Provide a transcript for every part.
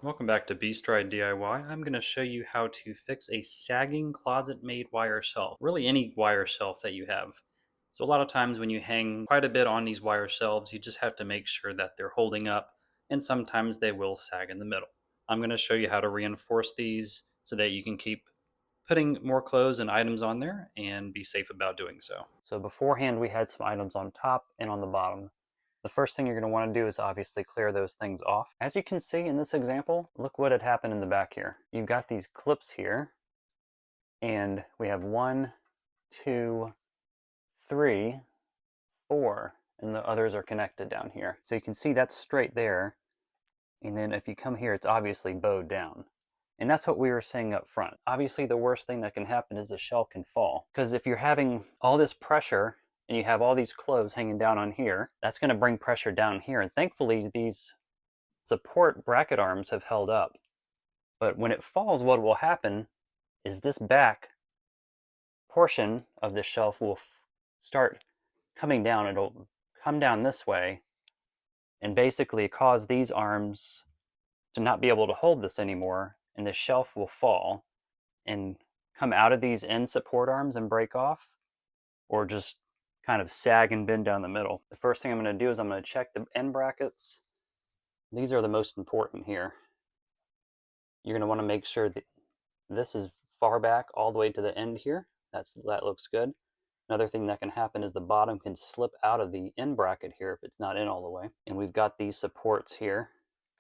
Welcome back to Beastride DIY. I'm going to show you how to fix a sagging ClosetMaid wire shelf. Really any wire shelf that you have. So a lot of times when you hang quite a bit on these wire shelves, you just have to make sure that they're holding up, and sometimes they will sag in the middle. I'm going to show you how to reinforce these so that you can keep putting more clothes and items on there and be safe about doing so. So beforehand we had some items on top and on the bottom. The first thing you're going to want to do is obviously clear those things off. As you can see in this example, look what had happened in the back here. You've got these clips here, and we have 1, 2, 3, 4, and the others are connected down here. So you can see that's straight there, and then if you come here, it's obviously bowed down. And that's what we were saying up front. Obviously, the worst thing that can happen is the shelf can fall. Because if you're having all this pressure and you have all these clothes hanging down on here, that's going to bring pressure down here. And thankfully, these support bracket arms have held up. But when it falls, what will happen is this back portion of the shelf will start coming down. It'll come down this way and basically cause these arms to not be able to hold this anymore, and the shelf will fall and come out of these end support arms and break off, or just kind of sag and bend down the middle. The first thing I'm going to do is I'm going to check the end brackets. These are the most important here. You're going to want to make sure that this is far back all the way to the end here. That looks good. Another thing that can happen is the bottom can slip out of the end bracket here if it's not in all the way. And we've got these supports here,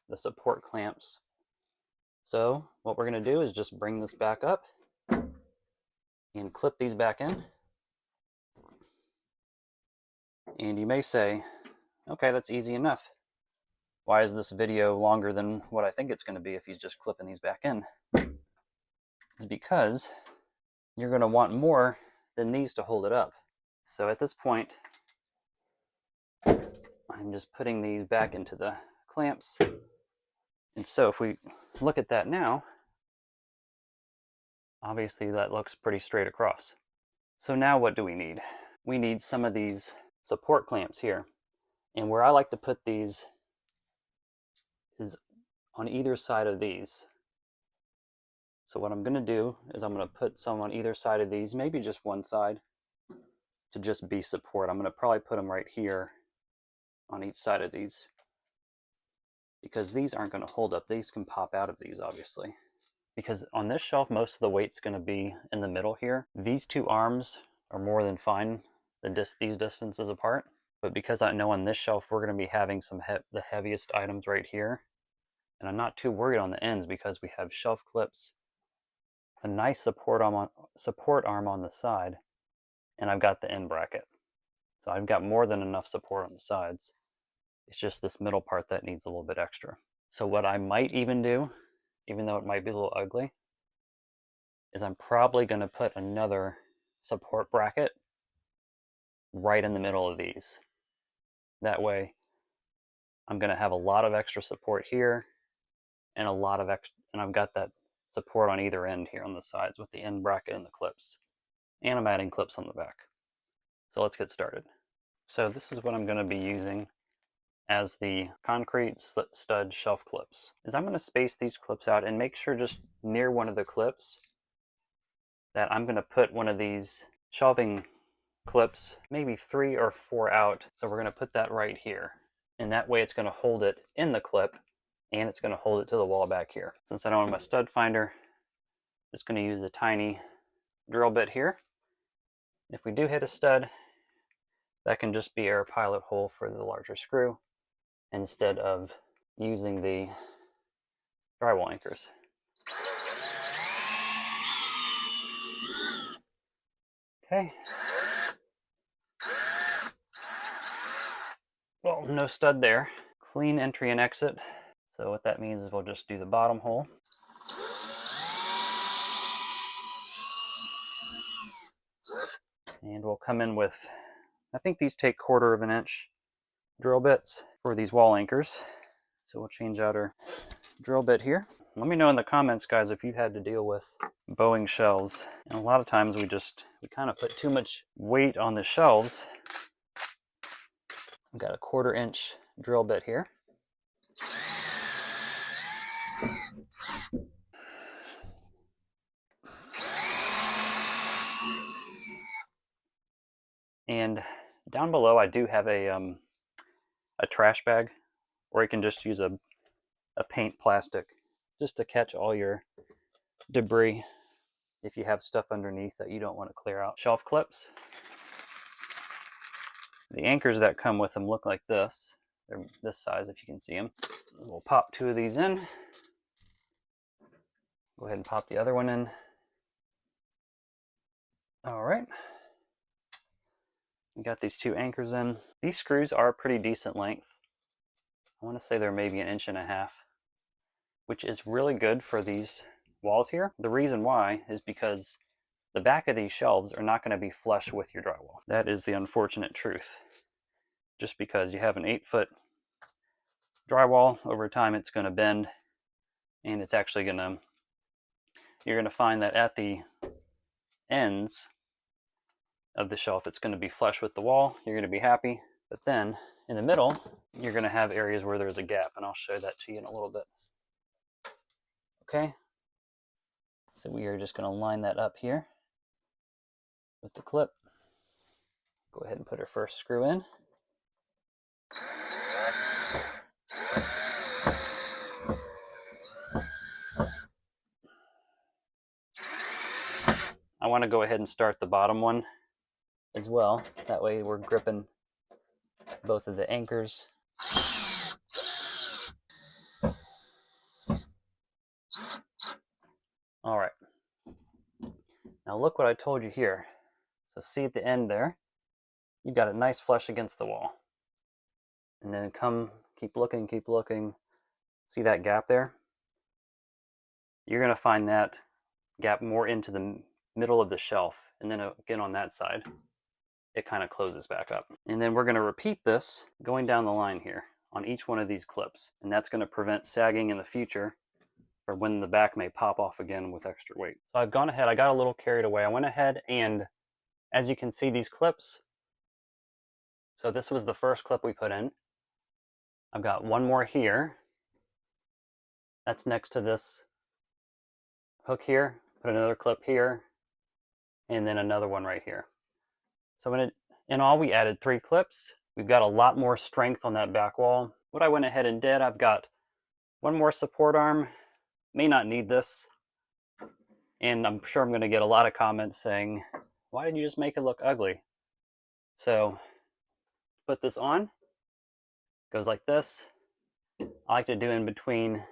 the support clamps. So what we're going to do is just bring this back up and clip these back in. And you may say, okay, that's easy enough. Why is this video longer than what I think it's going to be if he's just clipping these back in? It's because you're going to want more than these to hold it up. So at this point, I'm just putting these back into the clamps. And so if we look at that now, obviously that looks pretty straight across. So now what do we need? We need some of these support clamps here. And where I like to put these is on either side of these. So what I'm going to do is I'm going to put some on either side of these, maybe just one side, to just be support. I'm going to probably put them right here on each side of these, because these aren't going to hold up. These can pop out of these, obviously. Because on this shelf, most of the weight's going to be in the middle here. These two arms are more than fine, these distances apart. But because I know on this shelf, we're going to be having the heaviest items right here. And I'm not too worried on the ends because we have shelf clips, a nice support arm on the side, and I've got the end bracket. So I've got more than enough support on the sides. It's just this middle part that needs a little bit extra. So what I might even do, even though it might be a little ugly, is I'm probably going to put another support bracket right in the middle of these. That way I'm going to have a lot of extra support here and I've got that support on either end here on the sides with the end bracket and the clips. And I'm adding clips on the back. So let's get started. So this is what I'm going to be using as the concrete stud shelf clips. Is I'm going to space these clips out and make sure just near one of the clips that I'm going to put one of these shelving clips, maybe 3 or 4 out. So we're going to put that right here. And that way it's going to hold it in the clip, and it's going to hold it to the wall back here. Since I don't have my stud finder, I'm just going to use a tiny drill bit here. If we do hit a stud, that can just be our pilot hole for the larger screw instead of using the drywall anchors. Okay. Well, no stud there. Clean entry and exit. So what that means is we'll just do the bottom hole. And we'll come in with, I think these take 1/4 inch drill bits for these wall anchors. So we'll change out our drill bit here. Let me know in the comments, guys, if you've had to deal with bowing shelves. And a lot of times we kind of put too much weight on the shelves. I've got a 1/4 inch drill bit here. And down below I do have a trash bag, or you can just use a paint plastic just to catch all your debris if you have stuff underneath that you don't want to clear out. Shelf clips. The anchors that come with them look like this. They're this size if you can see them. We'll pop 2 of these in. Go ahead and pop the other one in. All right. We got these 2 anchors in. These screws are a pretty decent length. I want to say they're maybe 1.5 inches, which is really good for these walls here. The reason why is because the back of these shelves are not going to be flush with your drywall. That is the unfortunate truth. Just because you have an 8-foot drywall, over time it's going to bend, and it's actually going to, you're going to find that at the ends of the shelf it's going to be flush with the wall. You're going to be happy. But then in the middle you're going to have areas where there's a gap, and I'll show that to you in a little bit. Okay, so we are just going to line that up here with the clip. Go ahead and put our first screw in. I want to go ahead and start the bottom one as well. That way we're gripping both of the anchors. All right. Now look what I told you here. So see at the end there, you've got it nice flush against the wall. And then keep looking, keep looking. See that gap there? You're going to find that gap more into the middle of the shelf, and then again on that side it kind of closes back up. And then we're going to repeat this going down the line here on each one of these clips, and that's going to prevent sagging in the future, or when the back may pop off again with extra weight. So I've gone ahead, I got a little carried away. I went ahead and, as you can see, these clips, so this was the first clip we put in. I've got one more here. That's next to this hook here. Put another clip here, and then another one right here. So in all, we added 3 clips. We've got a lot more strength on that back wall. What I went ahead and did, I've got one more support arm. May not need this. And I'm sure I'm going to get a lot of comments saying, why did you just make it look ugly? So put this on. Goes like this. I like to do in between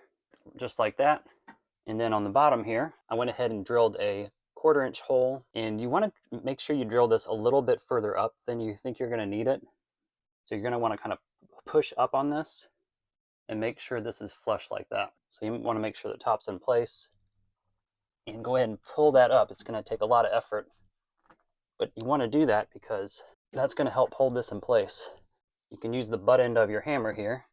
just like that. And then on the bottom here, I went ahead and drilled a 1/4 inch hole, and you want to make sure you drill this a little bit further up than you think you're going to need it. So you're going to want to kind of push up on this and make sure this is flush like that. So you want to make sure the top's in place and go ahead and pull that up. It's going to take a lot of effort, but you want to do that because that's going to help hold this in place. You can use the butt end of your hammer here.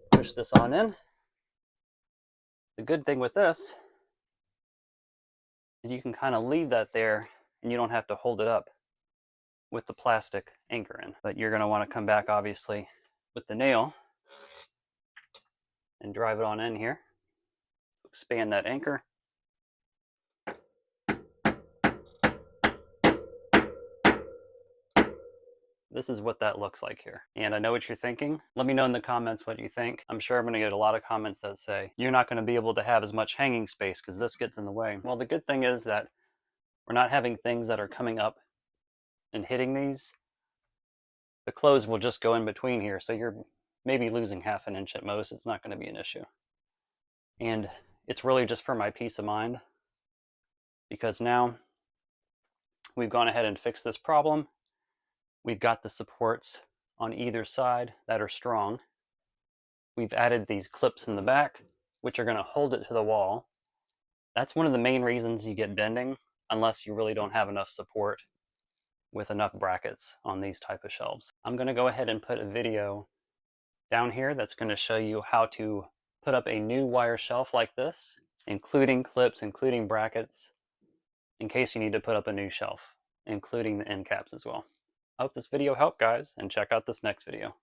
Push this on in. The good thing with this is you can kind of leave that there and you don't have to hold it up with the plastic anchor in. But you're going to want to come back obviously with the nail and drive it on in here. Expand that anchor. This is what that looks like here. And I know what you're thinking. Let me know in the comments what you think. I'm sure I'm going to get a lot of comments that say, you're not going to be able to have as much hanging space because this gets in the way. Well, the good thing is that we're not having things that are coming up and hitting these. The clothes will just go in between here. So you're maybe losing 1/2 inch at most. It's not going to be an issue. And it's really just for my peace of mind, because now we've gone ahead and fixed this problem. We've got the supports on either side that are strong. We've added these clips in the back, which are going to hold it to the wall. That's one of the main reasons you get bending, unless you really don't have enough support with enough brackets on these type of shelves. I'm going to go ahead and put a video down here that's going to show you how to put up a new wire shelf like this, including clips, including brackets, in case you need to put up a new shelf, including the end caps as well. I hope this video helped, guys, and check out this next video.